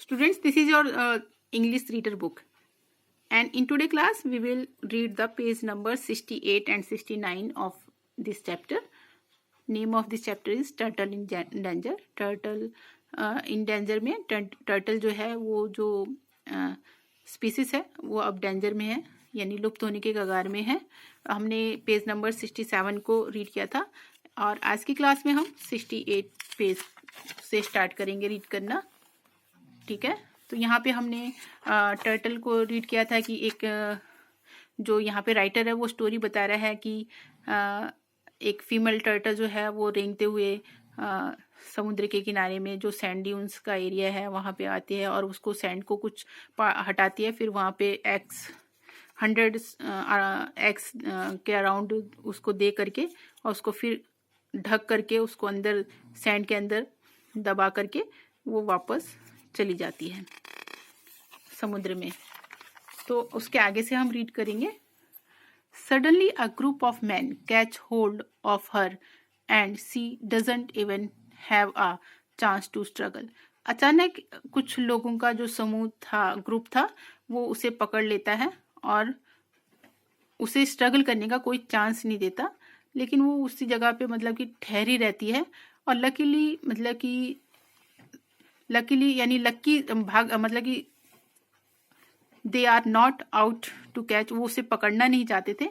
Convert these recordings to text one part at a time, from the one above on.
Students, this is your English reader book, and in today class we will read the page number 68 and 69 of this chapter. Name of this chapter is Turtle in Danger. Turtle in danger में turtle जो है वो जो species है वो अब danger में है, यानी लुप्त होने के कगार में है. हमने पेज नंबर 67 को रीड किया था और आज की क्लास में हम 68 पेज से स्टार्ट करेंगे रीड करना. ठीक है, तो यहाँ पे हमने टर्टल को रीड किया था कि एक जो यहाँ पे राइटर है वो स्टोरी बता रहा है कि एक फीमेल टर्टल जो है वो रेंगते हुए समुद्र के किनारे में जो सैंड ड्यून्स का एरिया है वहाँ पे आती है और उसको सैंड को कुछ हटाती है. फिर वहाँ पे एक्स 100 एक्स के अराउंड उसको दे करके और उसको फिर ढक करके उसको अंदर सैंड के अंदर दबा करके वो वापस चली जाती है समुद्र में. तो उसके आगे से हम रीड करेंगे. Suddenly a group of man catch hold of her and she doesn't even have a chance to struggle. अचानक कुछ लोगों का जो समूह था, ग्रुप था, वो उसे पकड़ लेता है और उसे स्ट्रगल करने का कोई चांस नहीं देता, लेकिन वो उसी जगह पे मतलब कि ठहरी रहती है. और लकीली यानी लक्की भाग मतलब कि they are not out to catch, वो उसे पकड़ना नहीं चाहते थे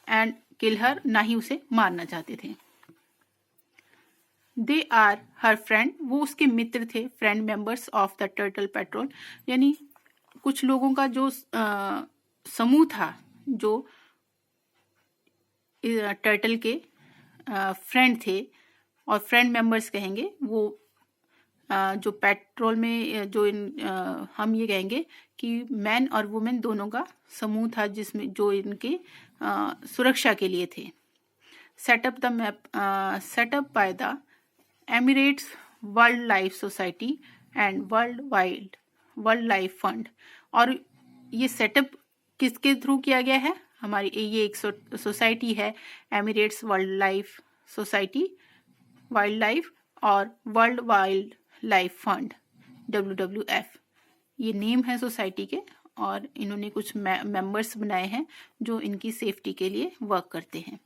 एंड किल हर, ना ही उसे मारना चाहते थे. दे आर हर फ्रेंड, वो उसके मित्र थे. Friend members of the turtle petrol, यानी कुछ लोगों का जो समूह था जो टर्टल के फ्रेंड थे और फ्रेंड मेंबर्स कहेंगे. वो जो पेट्रोल में जो हम ये कहेंगे कि मैन और वुमेन दोनों का समूह था जिसमें जो इनके सुरक्षा के लिए थे. Setup by the Emirates world life society and world life fund. और ये सेटअप किसके थ्रू किया गया है? हमारी ये एक सोसाइटी है, Emirates world life society, wild life और world wild life fund, WWF. ये नेम है सोसाइटी के और इन्होंने कुछ मेंबर्स बनाए हैं जो इनकी सेफ्टी के लिए वर्क करते हैं.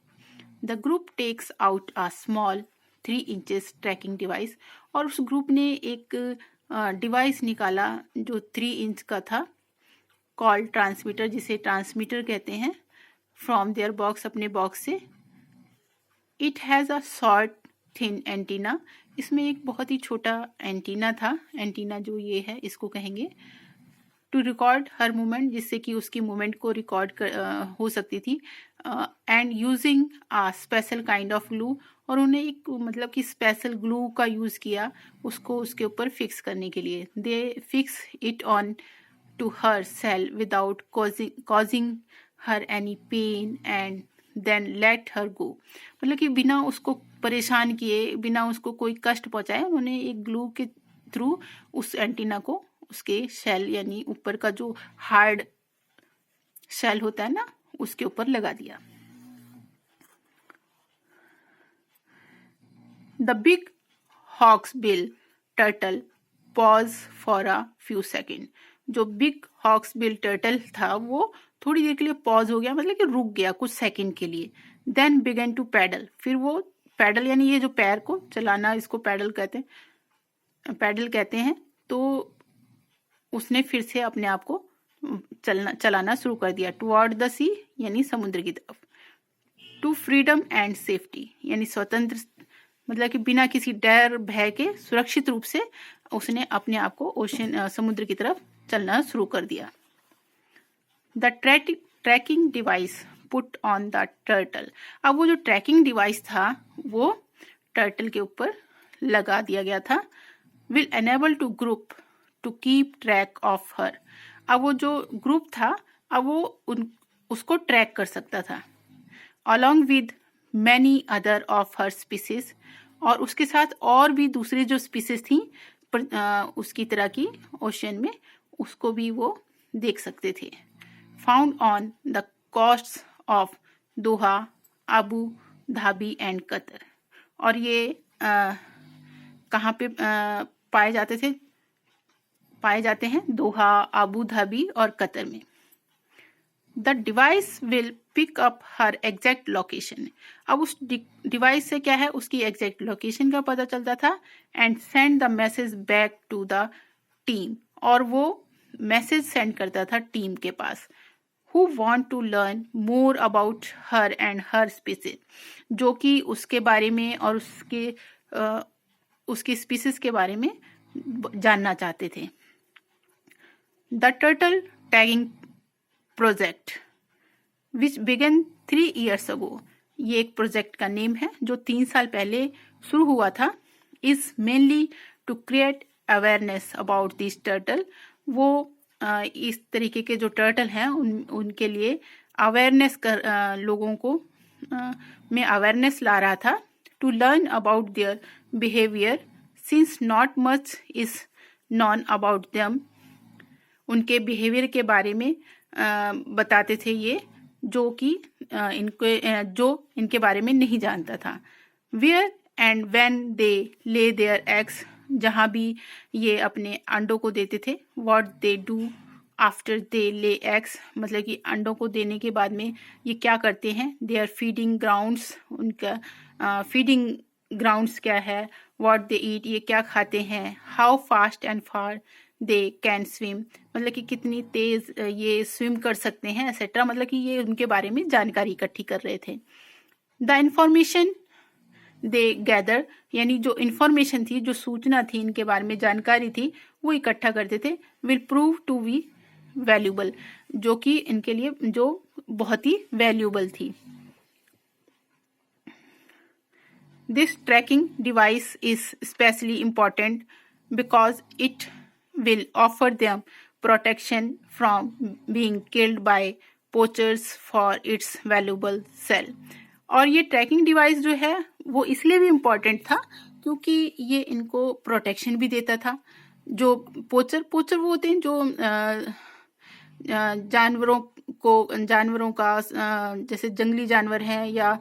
The group takes out a small 3 inches tracking device. और उस ग्रुप ने एक डिवाइस निकाला जो 3 इंच का था, कॉल ट्रांसमीटर, जिसे ट्रांसमीटर कहते हैं, फ्रॉम देयर बॉक्स, अपने बॉक्स से. It has a short thin antenna. इसमें एक बहुत ही छोटा एंटीना था. एंटीना जो ये है इसको कहेंगे टू रिकॉर्ड हर मूवमेंट, जिससे कि उसकी मूवमेंट को रिकॉर्ड हो सकती थी. And using a special kind of glue, और उन्हें एक मतलब कि स्पेशल ग्लू का यूज़ किया उसको उसके ऊपर फिक्स करने के लिए. They fix it on to her cell without causing her any pain and then let her go. मतलब कि बिना उसको परेशान किए, बिना उसको कोई कष्ट पहुंचाए, उन्होंने एक ग्लू के थ्रू उस एंटीना को उसके शेल यानी ऊपर का जो हार्ड शेल होता है ना उसके ऊपर लगा दिया. The big hawksbill turtle pause for a few second. जो बिग हॉक्स बिल टर्टल था वो थोड़ी देर के लिए पॉज हो गया, मतलब कि रुक गया कुछ सेकंड के लिए. Then began to paddle. फिर वो पैडल यानी ये जो पैर को चलाना, इसको पैडल कहते हैं. तो उसने फिर से अपने आप को चलाना शुरू कर दिया. टुवर्ड द सी यानी समुद्र की तरफ. टू फ्रीडम एंड सेफ्टी यानी स्वतंत्र, मतलब कि बिना किसी डर भय के सुरक्षित रूप से उसने अपने आप को समुद्र की तरफ चलना शुरू कर दिया. The tracking device put on the turtle. अब वो जो ट्रैकिंग डिवाइस था वो टर्टल के ऊपर लगा दिया गया था. Will enable to group to keep track of her. अब वो जो ग्रुप था अब वो उसको ट्रैक कर सकता था along with many other of her species. और उसके साथ और भी दूसरी जो स्पीसीज थी उसकी तरह की ओशन में, उसको भी वो देख सकते थे. Found on the coasts of Doha, Abu Dhabi and Qatar. और ये कहाँ पे पाए जाते थे? पाए जाते हैं दोहा, अबू धाबी और कतर में। The device will pick up her exact location. अब उस डिवाइस से क्या है, उसकी एग्जैक्ट लोकेशन का पता चलता था and send the message back to the team, और वो मैसेज सेंड करता था टीम के पास, who want to learn more about her and her species, जो कि उसके बारे में और उसकी स्पीसीज के बारे में जानना चाहते थे। The turtle tagging project which began 3 years ago, ये एक प्रोजेक्ट का नेम है जो 3 साल पहले शुरू हुआ था। Is mainly to create awareness about this turtle, वो इस तरीके के जो टर्टल हैं उनके लिए अवेयरनेस लोगों को में अवेयरनेस ला रहा था। To learn about their behaviour since not much is known about them, उनके बिहेवियर के बारे में बताते थे ये, जो कि इनके बारे में नहीं जानता था। Where and when they lay their eggs, जहाँ भी ये अपने अंडों को देते थे। What they do after they lay eggs, मतलब कि अंडों को देने के बाद में ये क्या करते हैं। देयर फीडिंग ग्राउंड्स, उनका फीडिंग ग्राउंड्स क्या है। व्हाट दे ईट, ये क्या खाते हैं। How fast and far they can swim, मतलब कि कितनी तेज ये स्विम कर सकते हैं एक्सेट्रा, मतलब कि ये उनके बारे में जानकारी इकट्ठी कर रहे थे। द इंफॉर्मेशन दे गैदर, यानी जो इंफॉर्मेशन थी, जो सूचना थी, इनके बारे में जानकारी थी, वो इकट्ठा करते थे। Will prove to be valuable, जो कि इनके लिए जो बहुत ही वैल्यूबल थी। This tracking device is specially important because it will offer them protection from being killed by poachers for its valuable cell। और ये ट्रैकिंग डिवाइस जो है वो इसलिए भी इम्पॉर्टेंट था क्योंकि ये इनको प्रोटेक्शन भी देता था। जो पोचर वो होते हैं जो जानवरों का जैसे जंगली जानवर हैं या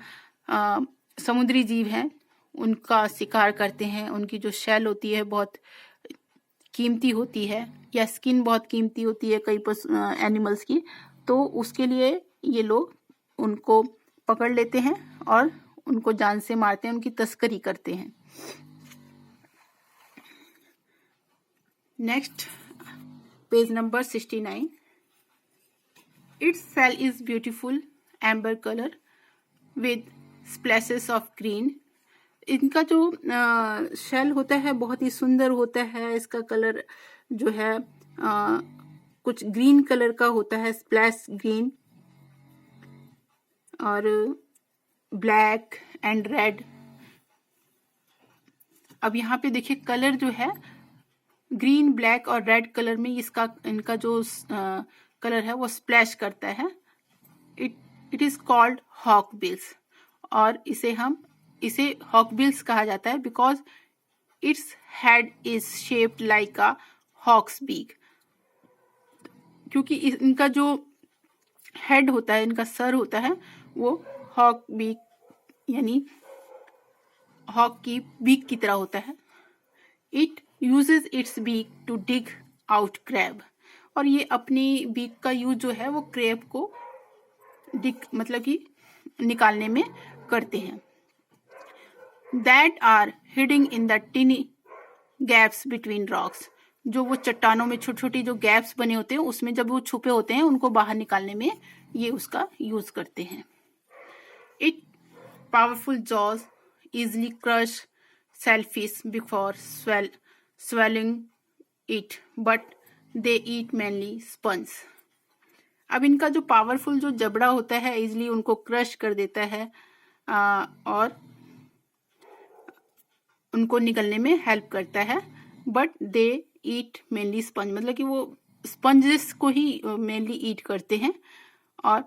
समुद्री जीव हैं, उनका शिकार करते हैं। उनकी जो शेल होती है बहुत कीमती होती है, या स्किन बहुत कीमती होती है कई एनिमल्स की, तो उसके लिए ये लोग उनको पकड़ लेते हैं और उनको जान से मारते हैं, उनकी तस्करी करते हैं। Next page number 69। Its shell is beautiful amber colour with splashes of green. इनका जो शेल होता है बहुत ही सुंदर होता है। इसका कलर जो है कुछ ग्रीन कलर का होता है, स्प्लैश ग्रीन, और ब्लैक एंड रेड। अब यहाँ पे देखिए कलर जो है ग्रीन, ब्लैक और रेड कलर में इनका जो कलर है वो स्प्लैश करता है। It is called hawksbills, और इसे हॉक बिल्स कहा जाता है because its head is shaped like a hawk's beak, क्योंकि इनका जो हेड होता है, इनका सर होता है, वो हॉक बीक यानी हॉक की बीक की तरह होता है। It uses its beak to dig out crab, और ये अपनी बीक का यूज जो है वो क्रैब को डिग मतलब कि निकालने में करते हैं। That are hiding in the tiny gaps between rocks, जो वो चट्टानों में छोटी छोटी जो गैप्स बने होते हैं उसमें जब वो छुपे होते हैं उनको बाहर निकालने में ये उसका यूज करते हैं। It powerful jaws easily crush shellfish before swallowing it, but they eat mainly sponge। अब इनका जो पावरफुल जो जबड़ा होता है इजली उनको क्रश कर देता है और उनको निकलने में हेल्प करता है। But they eat mainly sponge, मतलब कि वो स्पंजेस को ही मेनली ईट करते हैं, और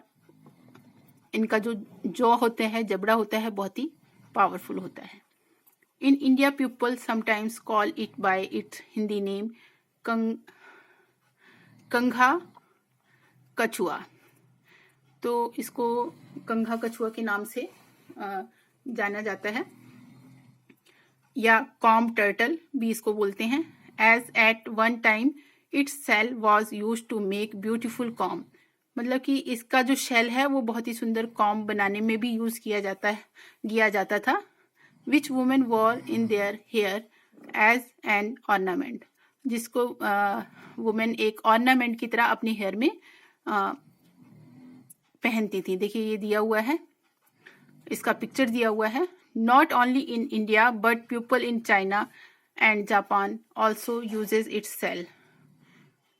इनका जो जॉ होते हैं, जबड़ा होता है, बहुत ही पावरफुल होता है। In India people sometimes call it by its Hindi name कंघा कछुआ, तो इसको कंघा कछुआ के नाम से जाना जाता है, या कॉम टर्टल भी इसको बोलते हैं। As at one time its shell was use to make beautiful comb, मतलब कि इसका जो शेल है वो बहुत ही सुंदर कॉम बनाने में भी यूज किया जाता था। Which women wore in their hair as an ornament, जिसको वुमेन एक ऑर्नामेंट की तरह अपने हेयर में पहनती थी। देखिए ये दिया हुआ है, इसका पिक्चर दिया हुआ है। Not only in India but people in China and Japan also uses its cell.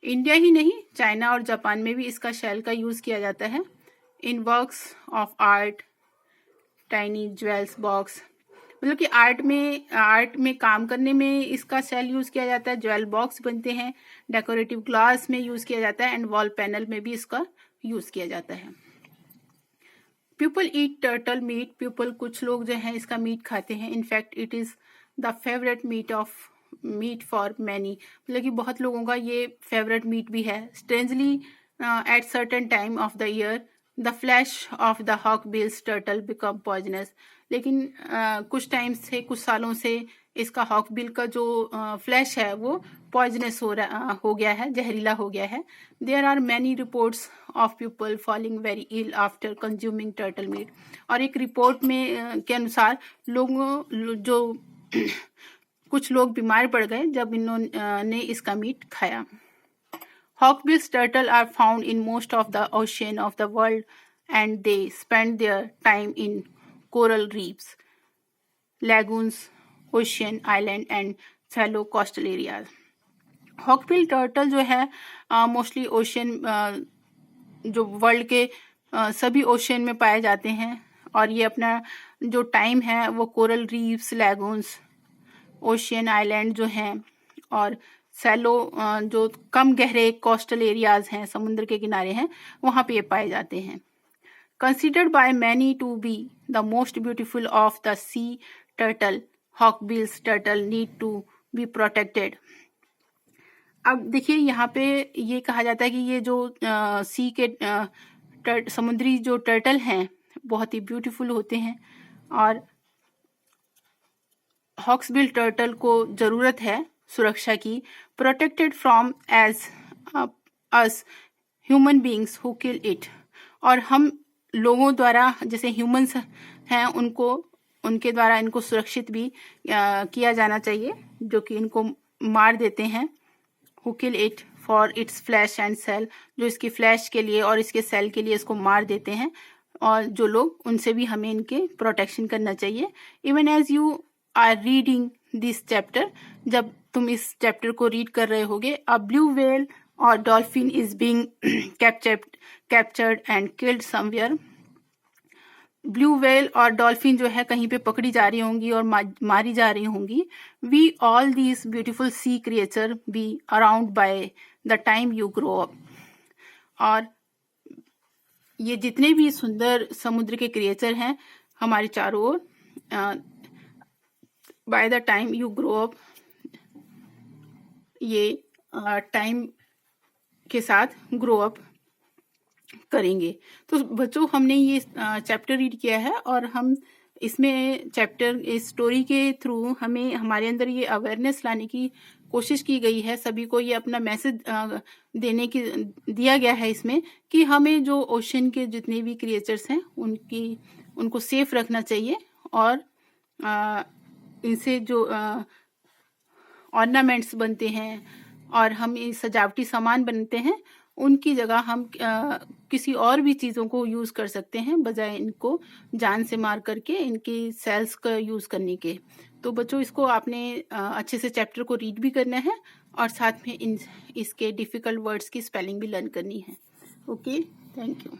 India ही नहीं, चाइना और जापान में भी इसका शेल का यूज किया जाता है। इन works of art, tiny jewels box, मतलब कि आर्ट में काम करने में इसका शेल यूज किया जाता है। ज्वेल बॉक्स बनते हैं, डेकोरेटिव ग्लास में यूज किया जाता है एंड वॉल पैनल में भी इसका यूज किया जाता है। People eat turtle meat, people कुछ लोग जो हैं इसका मीट खाते हैं। In fact it is the favourite meat for many, मतलब कि बहुत लोगों का ये फेवरेट मीट भी है। Strangely at certain time of the year the flesh of the hawksbills turtle become poisonous, लेकिन कुछ टाइम से, कुछ सालों से इसका हॉक बिल का जो फ्लैश है वो पॉइजनस हो गया है, जहरीला हो गया है। There are many reports of people falling very ill after consuming turtle meat, और एक रिपोर्ट में के अनुसार कुछ लोग बीमार पड़ गए जब इन्होंने इसका मीट खाया। Hawkbills turtle are found in most of the ocean of the world and they spend their time in coral reefs, lagoons, ocean island and shallow coastal areas. Hawkbill turtle जो है मोस्टली ओशियन, जो world के सभी ocean में पाए जाते हैं, और ये अपना जो टाइम है वो कोरल रीफ्स, लैगून्स, ओशियन आइलैंड जो हैं, और सैलो जो कम गहरे कोस्टल एरियाज हैं, समुद्र के किनारे हैं, वहाँ पे ये पाए जाते हैं। Considered by many to be the most beautiful of the sea turtle, hawksbills turtle need to be protected. अब देखिए यहाँ पे ये कहा जाता है कि ये जो सी के समुद्री जो टर्टल हैं बहुत ही ब्यूटीफुल होते हैं, और हॉक्सबिल टर्टल को जरूरत है सुरक्षा की। Protected from as us human beings who kill it, और हम लोगों द्वारा, जैसे ह्यूमंस हैं, उनके द्वारा इनको सुरक्षित भी किया जाना चाहिए, जो कि इनको मार देते हैं। Who kill it for its flesh and shell, जो इसकी फ्लैश के लिए और इसके सेल के लिए इसको मार देते हैं, और जो लोग, उनसे भी हमें इनके प्रोटेक्शन करना चाहिए। Even as you are reading this chapter, जब तुम इस चैप्टर को रीड कर रहे होगे, अ ब्लू व्हेल और dolphin is being captured and killed somewhere. Blue whale और डॉल्फिन जो है कहीं पे पकड़ी जा रही होंगी और मारी जा रही होंगी। We all these beautiful sea creature be around by the time you grow up, और ये जितने भी सुंदर समुद्र के क्रिएचर हैं हमारे चारों ओर, by the time you grow up, ये टाइम के साथ ग्रो अप करेंगे। तो बच्चों, हमने ये चैप्टर रीड किया है, और हम इसमें इस स्टोरी के थ्रू हमें हमारे अंदर ये अवेयरनेस लाने की कोशिश की गई है। सभी को ये अपना मैसेज दिया गया है इसमें, कि हमें जो ओशन के जितने भी क्रिएचर्स हैं उनको सेफ रखना चाहिए, और इनसे जो ऑर्नामेंट्स बनते हैं और हम ये सजावटी सामान बनते हैं, उनकी जगह हम किसी और भी चीज़ों को यूज़ कर सकते हैं, बजाय इनको जान से मार करके इनकी सेल्स का यूज़ करने के। तो बच्चों, इसको आपने अच्छे से चैप्टर को रीड भी करना है, और साथ में इसके डिफ़िकल्ट वर्ड्स की स्पेलिंग भी लर्न करनी है। Okay, thank you.